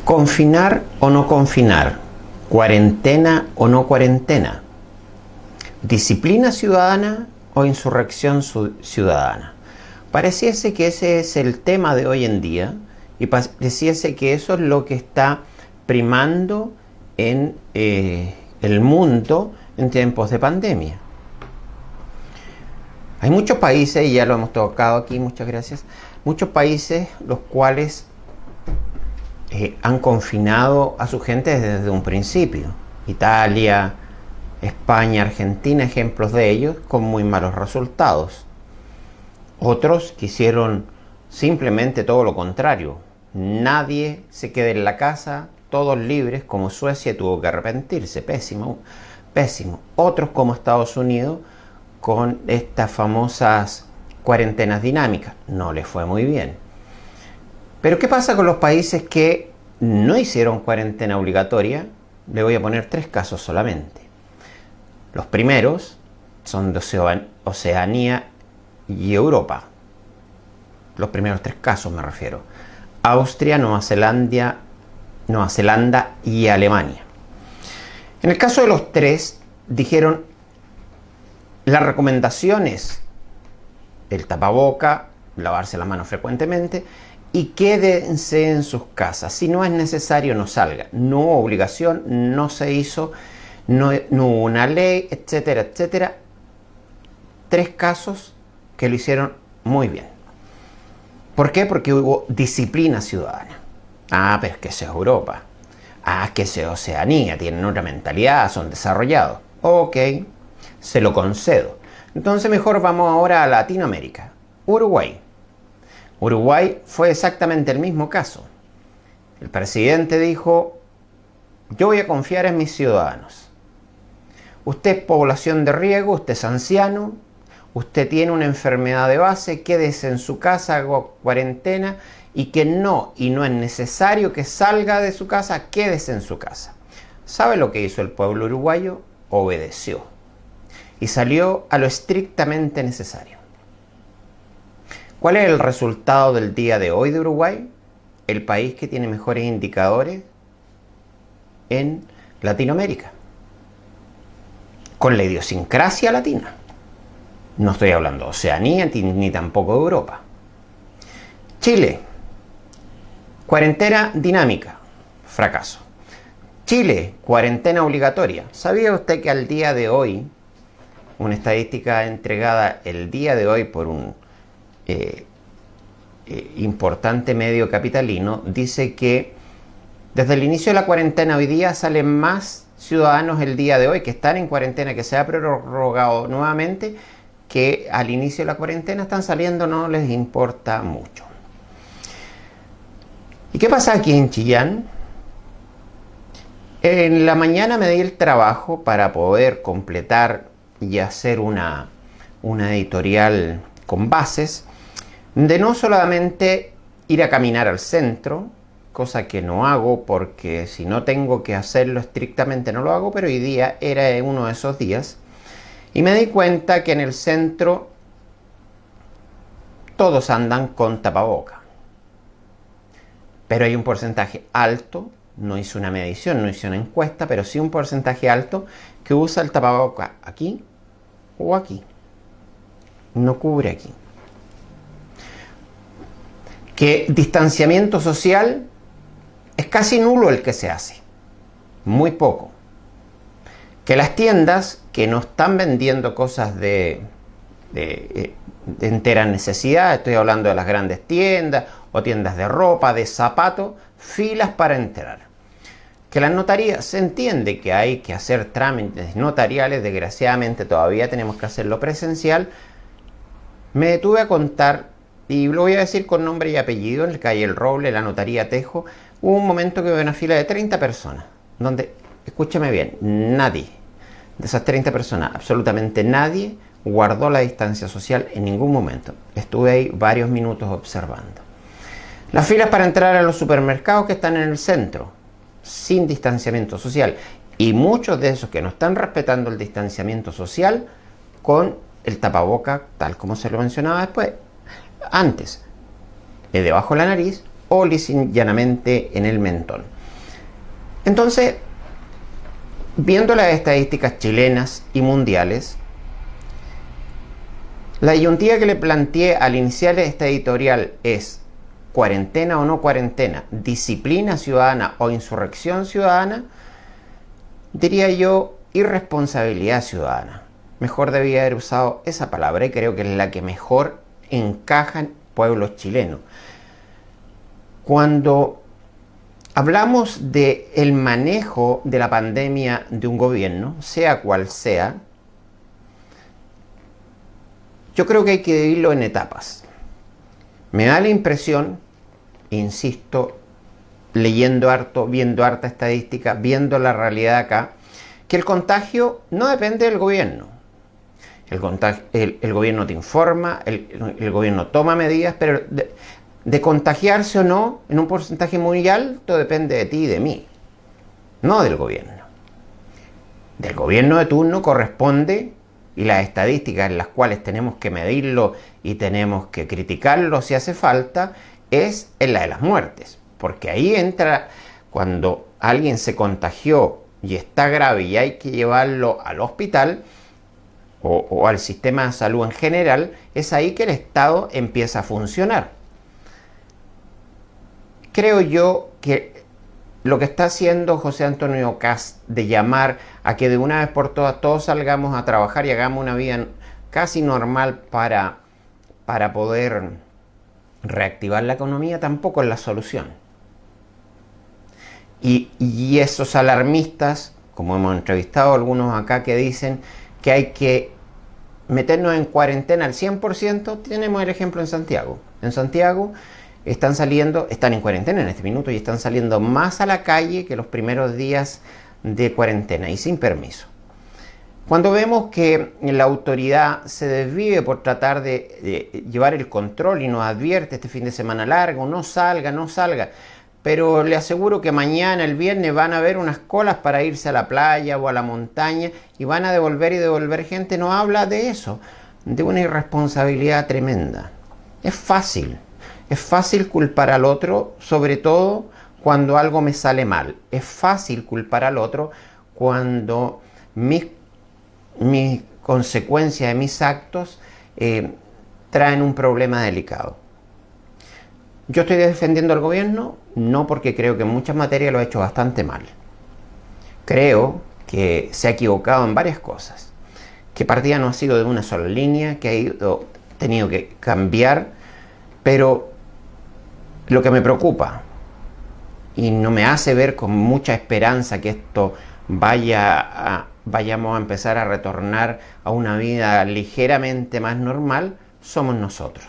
Confinar o no confinar, cuarentena o no cuarentena, disciplina ciudadana o insurrección ciudadana. Pareciese que ese es el tema de hoy en día y pareciese que eso es lo que está primando en el mundo en tiempos de pandemia. Hay muchos países, y ya lo hemos tocado aquí, muchas gracias, muchos países los cuales han confinado a su gente desde un principio. Italia, España, Argentina, ejemplos de ellos con muy malos resultados. Otros quisieron simplemente todo lo contrario. Nadie se quede en la casa, todos libres, como Suecia tuvo que arrepentirse. Pésimo, pésimo. Otros como Estados Unidos con estas famosas cuarentenas dinámicas. No les fue muy bien. Pero ¿qué pasa con los países que no hicieron cuarentena obligatoria? Le voy a poner 3 casos solamente. Los primeros son de Oceanía y Europa. Los primeros 3 casos me refiero. Austria, Nueva Zelanda y Alemania. En el caso de los 3, dijeron las recomendaciones: el tapaboca, lavarse las manos frecuentemente y quédense en sus casas. Si no es necesario, no salga. No hubo obligación, no se hizo, no hubo una ley, etcétera, etcétera. 3 casos que lo hicieron muy bien. ¿Por qué? Porque hubo disciplina ciudadana. Ah, pero es que eso es Europa. Ah, es que eso es Oceanía, tienen otra mentalidad, son desarrollados. Ok, se lo concedo. Entonces mejor vamos ahora a Latinoamérica. Uruguay. Uruguay fue exactamente el mismo caso. El presidente dijo: yo voy a confiar en mis ciudadanos. Usted es población de riesgo, usted es anciano, usted tiene una enfermedad de base, quédese en su casa, haga cuarentena, y no es necesario que salga de su casa, quédese en su casa. ¿Sabe lo que hizo el pueblo uruguayo? Obedeció y salió a lo estrictamente necesario. ¿Cuál es el resultado del día de hoy de Uruguay? El país que tiene mejores indicadores en Latinoamérica, con la idiosincrasia latina. No estoy hablando de Oceanía ni tampoco de Europa. Chile, cuarentena dinámica, fracaso. Chile, cuarentena obligatoria. ¿Sabía usted que al día de hoy, una estadística entregada el día de hoy por un importante medio capitalino, dice que desde el inicio de la cuarentena hoy día salen más ciudadanos el día de hoy que están en cuarentena, que se ha prorrogado nuevamente, que al inicio de la cuarentena están saliendo, no les importa mucho. ¿Y qué pasa aquí en Chillán? En la mañana me di el trabajo para poder completar y hacer una editorial con bases, de no solamente ir a caminar al centro, cosa que no hago porque si no tengo que hacerlo estrictamente no lo hago, pero hoy día era uno de esos días, y me di cuenta que en el centro todos andan con tapaboca, pero hay un porcentaje alto, no hice una medición, no hice una encuesta, pero sí un porcentaje alto que usa el tapaboca aquí o aquí, no cubre aquí. Que distanciamiento social es casi nulo el que se hace, muy poco. Que las tiendas que no están vendiendo cosas de entera necesidad, estoy hablando de las grandes tiendas o tiendas de ropa, de zapatos, filas para entrar. Que las notarías, se entiende que hay que hacer trámites notariales, desgraciadamente todavía tenemos que hacerlo presencial. Me detuve a contar, y lo voy a decir con nombre y apellido, en la calle El Roble, la notaría Tejo, hubo un momento que hubo una fila de 30 personas, donde, escúchame bien, nadie de esas 30 personas, absolutamente nadie, guardó la distancia social en ningún momento. Estuve ahí varios minutos observando. Las filas para entrar a los supermercados que están en el centro, sin distanciamiento social, y muchos de esos que no están respetando el distanciamiento social, con el tapaboca, tal como se lo mencionaba después, antes, debajo de la nariz o llanamente en el mentón. Entonces, viendo las estadísticas chilenas y mundiales, la disyuntiva que le planteé al iniciar esta editorial es: cuarentena o no cuarentena, disciplina ciudadana o insurrección ciudadana. Diría yo irresponsabilidad ciudadana. Mejor debía haber usado esa palabra y creo que es la que mejor encaja en pueblos chilenos. Cuando hablamos del manejo de la pandemia de un gobierno, sea cual sea, yo creo que hay que dividirlo en etapas. Me da la impresión, insisto, leyendo harto, viendo harta estadística, viendo la realidad acá, que el contagio no depende del gobierno. El gobierno te informa, el gobierno toma medidas, pero de contagiarse o no en un porcentaje muy alto depende de ti y de mí, no del gobierno. Del gobierno de turno corresponde, y las estadísticas en las cuales tenemos que medirlo y tenemos que criticarlo si hace falta, es en la de las muertes. Porque ahí entra cuando alguien se contagió y está grave y hay que llevarlo al hospital o al sistema de salud en general, es ahí que el Estado empieza a funcionar. Creo yo que lo que está haciendo José Antonio Kast de llamar a que de una vez por todas todos salgamos a trabajar y hagamos una vida casi normal para poder reactivar la economía tampoco es la solución. Y esos alarmistas, como hemos entrevistado a algunos acá que dicen que hay que meternos en cuarentena al 100%, tenemos el ejemplo en Santiago. En Santiago están en cuarentena en este minuto y están saliendo más a la calle que los primeros días de cuarentena y sin permiso. Cuando vemos que la autoridad se desvive por tratar de llevar el control y nos advierte este fin de semana largo, no salga, pero le aseguro que mañana, el viernes, van a haber unas colas para irse a la playa o a la montaña y van a devolver gente, no habla de eso, de una irresponsabilidad tremenda. Es fácil culpar al otro, sobre todo cuando algo me sale mal. Es fácil culpar al otro cuando mis consecuencias de mis actos traen un problema delicado. Yo estoy defendiendo al gobierno, no porque creo que en muchas materias lo ha hecho bastante mal. Creo que se ha equivocado en varias cosas. Que partida no ha sido de una sola línea, que ha tenido que cambiar, pero lo que me preocupa y no me hace ver con mucha esperanza que esto vayamos a empezar a retornar a una vida ligeramente más normal, somos nosotros.